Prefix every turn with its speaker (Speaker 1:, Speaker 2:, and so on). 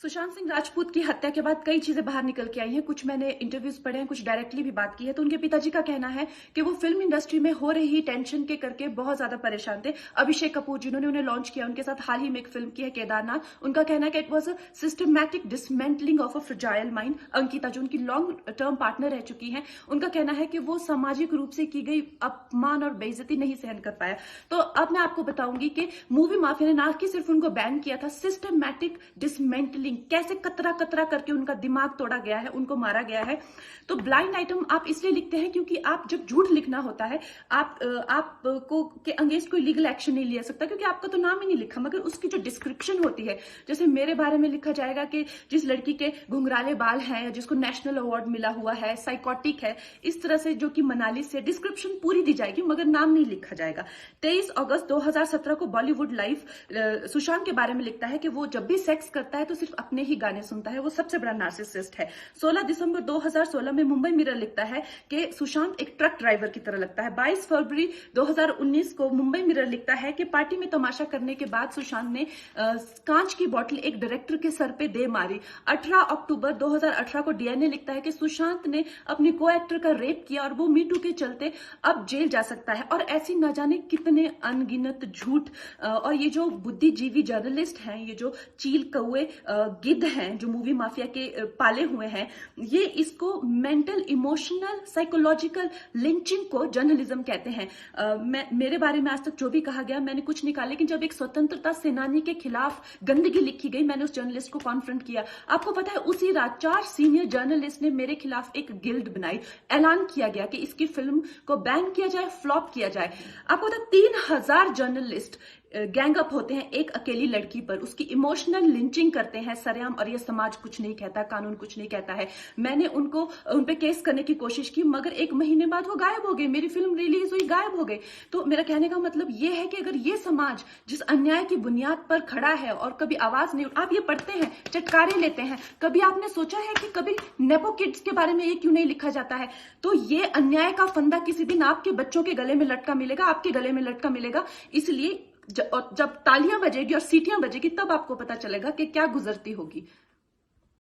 Speaker 1: सुशांत सिंह राजपूत की हत्या के बाद कई चीजें बाहर निकल के आई हैं। कुछ मैंने इंटरव्यूज पढ़े हैं, कुछ डायरेक्टली भी बात की है। तो उनके पिताजी का कहना है कि वो फिल्म इंडस्ट्री में हो रही टेंशन के करके बहुत ज्यादा परेशान थे। अभिषेक कपूर जिन्होंने उन्हें लॉन्च किया, उनके साथ हाल ही में एक फिल्म की है केदारनाथ। उनका कहना है कि it was a systematic dismantling of a fragile mind. Ankita जो उनकी लॉन्ग टर्म पार्टनर रह चुकी है, उनका कहना है कि वो सामाजिक रूप से की गई अपमान और बेइज्जती नहीं सहन कर पाया। तो अब मैं आपको बताऊंगी कि मूवी माफिया ने ना कि सिर्फ उनको बैन किया था, सिस्टमैटिक डिसमेंटलिंग कैसे कतरा कतरा करके उनका दिमाग तोड़ा गया है, उनको मारा गया है। तो ब्लाइंड आइटम आप इसलिए लिखते हैं क्योंकि आप जब झूठ लिखना होता है, आपको के अगेंस्ट कोई लीगल एक्शन नहीं लिया सकता क्योंकि आपका तो नाम ही नहीं लिखा, मगर उसकी जो डिस्क्रिप्शन होती है, जैसे मेरे बारे में लिखा जाएगा कि जिस लड़की के घुंघराले बाल हैं, जिसको नेशनल अवार्ड मिला हुआ है, साइकोटिक है, इस तरह से जो कि मनाली से डिस्क्रिप्शन पूरी दी जाएगी मगर नाम नहीं लिखा जाएगा। 23 अगस्त 2017 को बॉलीवुड लाइव सुशांत के बारे में लिखता है कि वो जब भी सेक्स करता है तो सिर्फ अपने ही गाने सुनता है, वो सबसे बड़ा नार्सिसिस्ट है। 16 दिसंबर 2016 में मुंबई मिरर लिखता है कि सुशांत एक ट्रक ड्राइवर की तरह लगता है। 22 फरवरी 2019 को मुंबई मिरर लिखता है कि पार्टी में तमाशा करने के बाद सुशांत ने कांच की बोतल एक डायरेक्टर के सर पे दे मारी। 18 अक्टूबर 2018 को डीएनए लिखता है कि सुशांत ने अपने को एक्टर का रेप किया और वो मीटू के चलते अब जेल जा सकता है। और ऐसी न जाने कितने अनगिनत झूठ। और ये जो बुद्धिजीवी जर्नलिस्ट हैं, ये जो चील कौए गिद्ध हैं जो मूवी माफिया के पाले हुए हैं, ये इसको मेंटल इमोशनल साइकोलॉजिकल लिंचिंग को जर्नलिज्म कहते हैं। मेरे बारे में आज तक जो भी कहा गया मैंने कुछ नहीं कहा, लेकिन जब एक स्वतंत्रता सेनानी के खिलाफ गंदगी लिखी गई, मैंने उस जर्नलिस्ट को कॉन्फ्रंट किया। आपको पता है उसी रात 4 सीनियर जर्नलिस्ट ने मेरे खिलाफ एक गिल्ड बनाई। ऐलान किया गया कि इसकी फिल्म को बैन किया जाए, फ्लॉप किया जाए। आपको पता है 3000 जर्नलिस्ट गैंग अप होते हैं एक अकेली लड़की पर, उसकी इमोशनल लिंचिंग करते हैं सरेआम, और ये समाज कुछ नहीं कहता, कानून कुछ नहीं कहता है। मैंने उन पे केस करने की कोशिश की मगर 1 महीने बाद वो गायब हो गए, मेरी फिल्म रिलीज हुई, गायब हो गए। तो मेरा कहने का मतलब ये है कि अगर ये समाज जिस अन्याय की बुनियाद पर खड़ा है और कभी आवाज नहीं, आप ये पढ़ते हैं, चटकारे लेते हैं, कभी आपने सोचा है कि कभी नेपो किड्स के बारे में ये क्यों नहीं लिखा जाता है? तो ये अन्याय का फंदा किसी दिन आपके बच्चों के गले में लटका मिलेगा, आपके गले में लटका मिलेगा। इसलिए जब तालियां बजेगी और सीटियां बजेगी तब आपको पता चलेगा कि क्या गुजरती होगी।